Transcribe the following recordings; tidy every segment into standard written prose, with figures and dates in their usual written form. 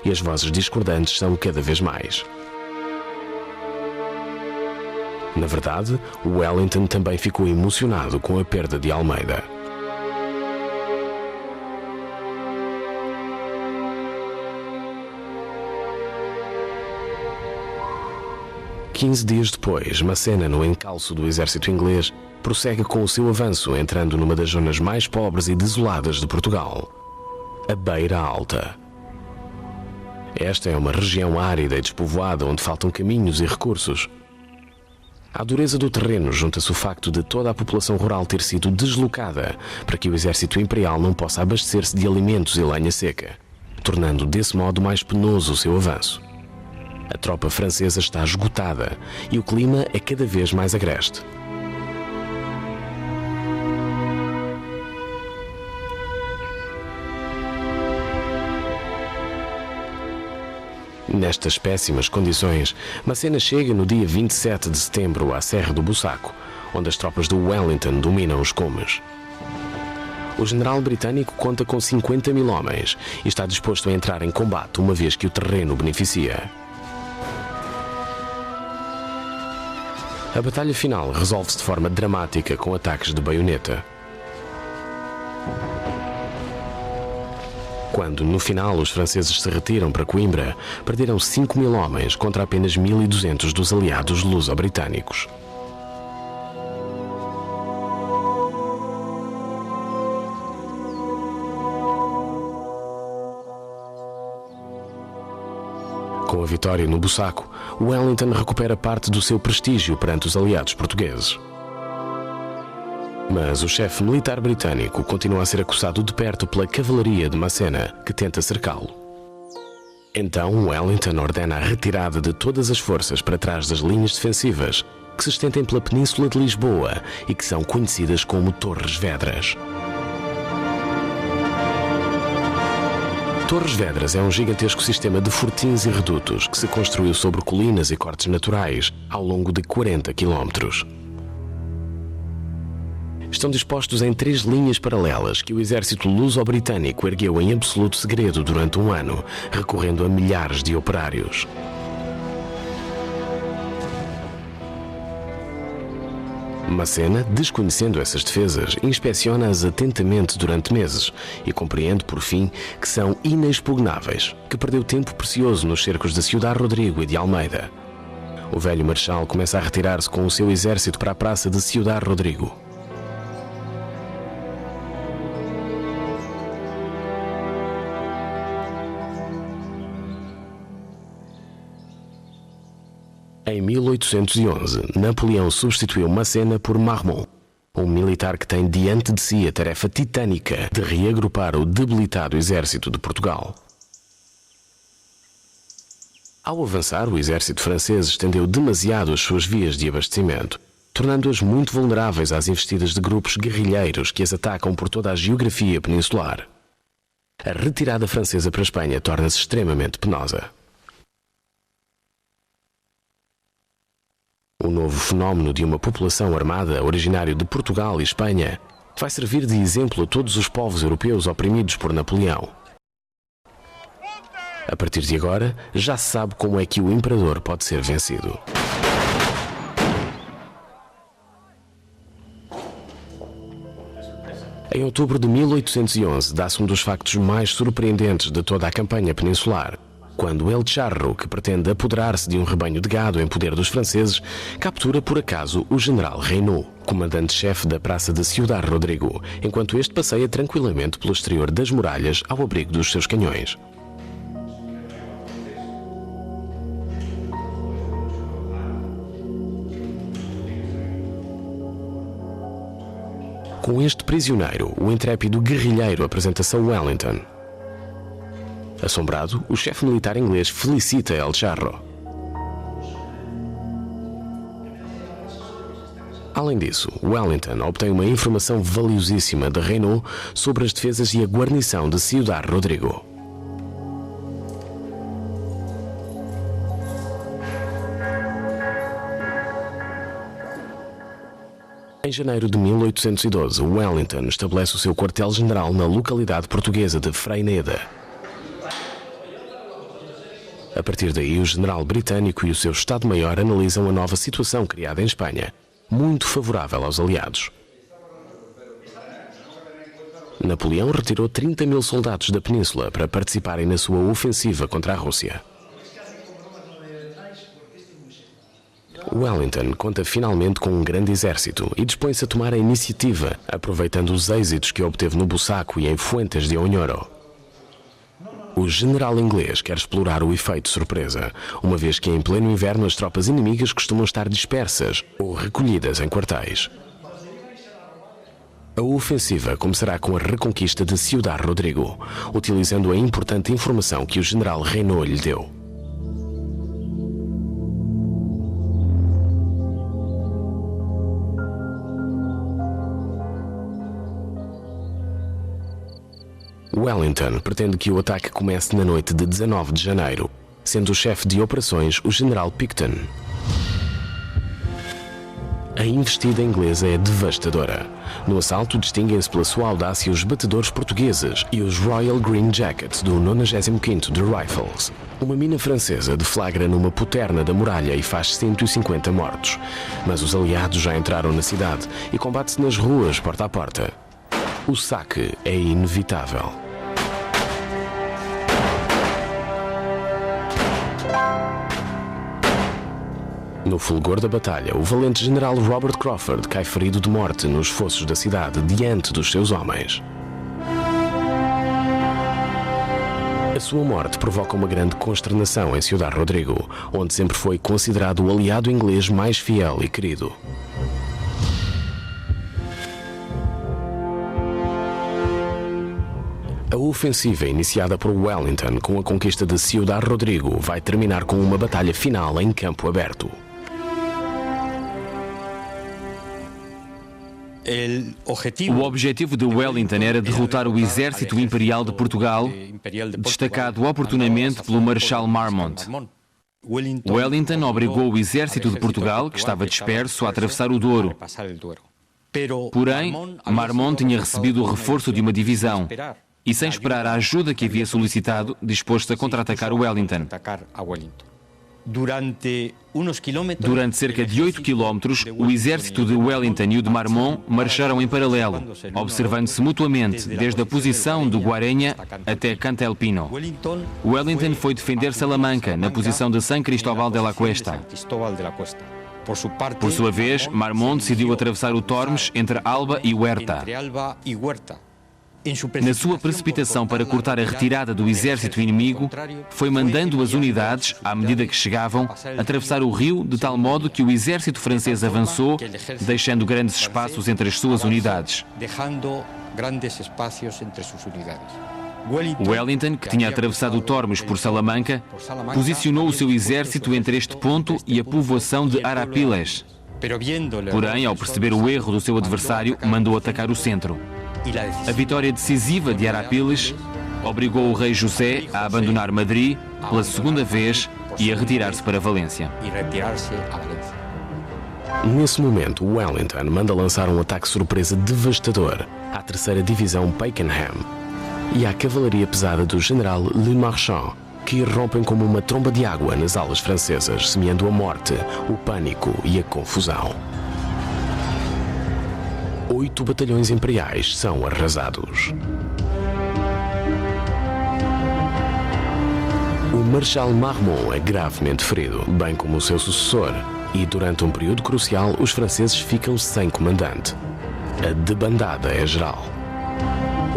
e as vozes discordantes são cada vez mais. Na verdade, Wellington também ficou emocionado com a perda de Almeida. Quinze dias depois, Massena, no encalço do exército inglês, prossegue com o seu avanço, entrando numa das zonas mais pobres e desoladas de Portugal, a Beira Alta. Esta é uma região árida e despovoada onde faltam caminhos e recursos. À dureza do terreno junta-se o facto de toda a população rural ter sido deslocada para que o exército imperial não possa abastecer-se de alimentos e lenha seca, tornando desse modo mais penoso o seu avanço. A tropa francesa está esgotada e o clima é cada vez mais agreste. Nestas péssimas condições, Massena chega no dia 27 de setembro à Serra do Bussaco, onde as tropas do Wellington dominam os cumes. O general britânico conta com 50 mil homens e está disposto a entrar em combate uma vez que o terreno o beneficia. A batalha final resolve-se de forma dramática com ataques de baioneta. Quando, no final, os franceses se retiram para Coimbra, perderam 5 mil homens contra apenas 1.200 dos aliados luso-britânicos. Com a vitória no Bussaco, Wellington recupera parte do seu prestígio perante os aliados portugueses. Mas o chefe militar britânico continua a ser acosado de perto pela cavalaria de Massena, que tenta cercá-lo. Então Wellington ordena a retirada de todas as forças para trás das linhas defensivas que se estendem pela península de Lisboa e que são conhecidas como Torres Vedras. Torres Vedras é um gigantesco sistema de fortins e redutos que se construiu sobre colinas e cortes naturais ao longo de 40 quilómetros. Estão dispostos em 3 linhas paralelas que o exército luso-britânico ergueu em absoluto segredo durante um ano, recorrendo a milhares de operários. Massena, desconhecendo essas defesas, inspeciona-as atentamente durante meses e compreende, por fim, que são inexpugnáveis, que perdeu tempo precioso nos cercos de Ciudad Rodrigo e de Almeida. O velho marechal começa a retirar-se com o seu exército para a praça de Ciudad Rodrigo. Em 1811, Napoleão substituiu Massena por Marmont, um militar que tem diante de si a tarefa titânica de reagrupar o debilitado exército de Portugal. Ao avançar, o exército francês estendeu demasiado as suas vias de abastecimento, tornando-as muito vulneráveis às investidas de grupos guerrilheiros que as atacam por toda a geografia peninsular. A retirada francesa para a Espanha torna-se extremamente penosa. O novo fenómeno de uma população armada originário de Portugal e Espanha vai servir de exemplo a todos os povos europeus oprimidos por Napoleão. A partir de agora, já se sabe como é que o imperador pode ser vencido. Em outubro de 1811, dá-se um dos factos mais surpreendentes de toda a campanha peninsular, quando El Charro, que pretende apoderar-se de um rebanho de gado em poder dos franceses, captura por acaso o general Reynaud, comandante-chefe da praça de Ciudad Rodrigo, enquanto este passeia tranquilamente pelo exterior das muralhas ao abrigo dos seus canhões. Com este prisioneiro, o intrépido guerrilheiro apresenta-se a Wellington. Assombrado, o chefe militar inglês felicita El Charro. Além disso, Wellington obtém uma informação valiosíssima de Reynaud sobre as defesas e a guarnição de Ciudad Rodrigo. Em janeiro de 1812, Wellington estabelece o seu quartel-general na localidade portuguesa de Freineda. A partir daí, o general britânico e o seu Estado-Maior analisam a nova situação criada em Espanha, muito favorável aos aliados. Napoleão retirou 30 mil soldados da península para participarem na sua ofensiva contra a Rússia. Wellington conta finalmente com um grande exército e dispõe-se a tomar a iniciativa, aproveitando os êxitos que obteve no Bussaco e em Fuentes de Oñoro. O general inglês quer explorar o efeito surpresa, uma vez que em pleno inverno as tropas inimigas costumam estar dispersas ou recolhidas em quartéis. A ofensiva começará com a reconquista de Ciudad Rodrigo, utilizando a importante informação que o general Renaud lhe deu. Wellington pretende que o ataque comece na noite de 19 de janeiro, sendo o chefe de operações o general Picton. A investida inglesa é devastadora. No assalto distinguem-se pela sua audácia os batedores portugueses e os Royal Green Jackets do 95º de Rifles. Uma mina francesa deflagra numa poterna da muralha e faz 150 mortos. Mas os aliados já entraram na cidade e combate-se nas ruas porta a porta. O saque é inevitável. No fulgor da batalha, o valente general Robert Crawford cai ferido de morte nos fossos da cidade diante dos seus homens. A sua morte provoca uma grande consternação em Ciudad Rodrigo, onde sempre foi considerado o aliado inglês mais fiel e querido. A ofensiva iniciada por Wellington com a conquista de Ciudad Rodrigo vai terminar com uma batalha final em campo aberto. O objetivo de Wellington era derrotar o exército imperial de Portugal, destacado oportunamente pelo Marechal Marmont. Wellington obrigou o exército de Portugal, que estava disperso, a atravessar o Douro. Porém, Marmont tinha recebido o reforço de uma divisão e, sem esperar a ajuda que havia solicitado, dispôs-se a contra-atacar o Wellington. Durante cerca de 8 quilómetros, o exército de Wellington e o de Marmont marcharam em paralelo, observando-se mutuamente desde a posição do Guarenha até Cantelpino. Wellington foi defender Salamanca, na posição de San Cristóbal de la Cuesta. Por sua vez, Marmont decidiu atravessar o Tormes entre Alba e Huerta. Na sua precipitação para cortar a retirada do exército inimigo, foi mandando as unidades, à medida que chegavam, atravessar o rio de tal modo que o exército francês avançou, deixando grandes espaços entre as suas unidades. Wellington, que tinha atravessado o Tormes por Salamanca, posicionou o seu exército entre este ponto e a povoação de Arapiles. Porém, ao perceber o erro do seu adversário, mandou atacar o centro. A vitória decisiva de Arapiles obrigou o rei José a abandonar Madrid pela segunda vez e a retirar-se para Valência. Nesse momento, Wellington manda lançar um ataque surpresa devastador à terceira divisão Pakenham e à cavalaria pesada do general Le Marchand, que irrompem como uma tromba de água nas alas francesas, semeando a morte, o pânico e a confusão. 8 batalhões imperiais são arrasados. O Marechal Marmont é gravemente ferido, bem como o seu sucessor, e durante um período crucial os franceses ficam sem comandante. A debandada é geral.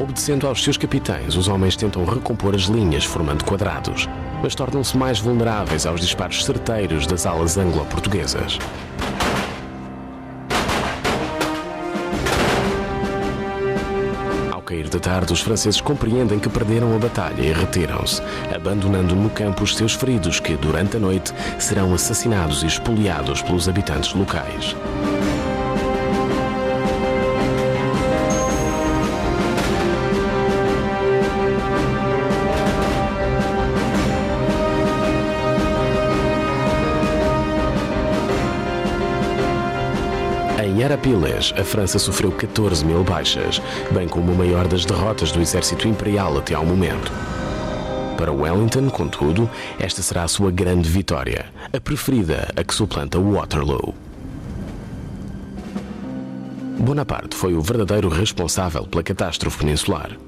Obedecendo aos seus capitães, os homens tentam recompor as linhas formando quadrados, mas tornam-se mais vulneráveis aos disparos certeiros das alas anglo-portuguesas. Ao cair da tarde, os franceses compreendem que perderam a batalha e retiram-se, abandonando no campo os seus feridos que, durante a noite, serão assassinados e espoliados pelos habitantes locais. Em Arapiles, a França sofreu 14 mil baixas, bem como a maior das derrotas do exército imperial até ao momento. Para Wellington, contudo, esta será a sua grande vitória, a preferida, a que suplanta Waterloo. Bonaparte foi o verdadeiro responsável pela catástrofe peninsular.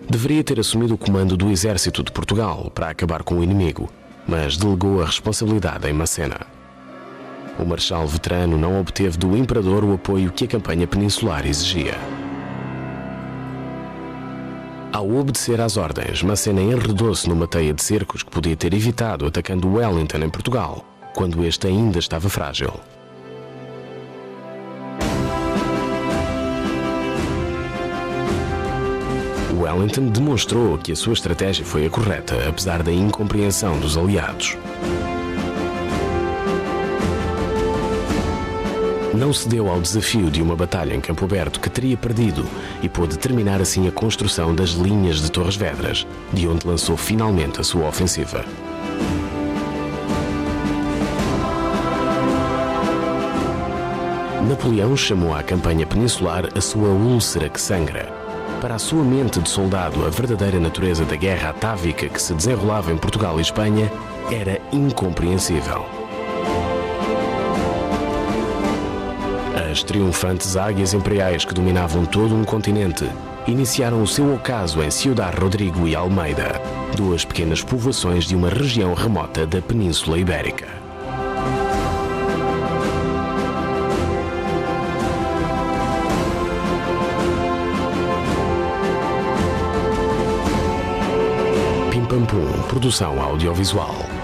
Deveria ter assumido o comando do exército de Portugal para acabar com o inimigo, mas delegou a responsabilidade em Massena. O marechal veterano não obteve do imperador o apoio que a campanha peninsular exigia. Ao obedecer às ordens, Massena enredou-se numa teia de cercos que podia ter evitado atacando Wellington em Portugal, quando este ainda estava frágil. Wellington demonstrou que a sua estratégia foi a correta, apesar da incompreensão dos aliados. Não cedeu ao desafio de uma batalha em campo aberto que teria perdido e pôde terminar assim a construção das linhas de Torres Vedras, de onde lançou finalmente a sua ofensiva. Napoleão chamou à campanha peninsular a sua úlcera que sangra. Para a sua mente de soldado, a verdadeira natureza da guerra atávica que se desenrolava em Portugal e Espanha era incompreensível. As triunfantes águias imperiais que dominavam todo um continente iniciaram o seu ocaso em Ciudad Rodrigo e Almeida, duas pequenas povoações de uma região remota da Península Ibérica. Pim Pam Pum, produção audiovisual.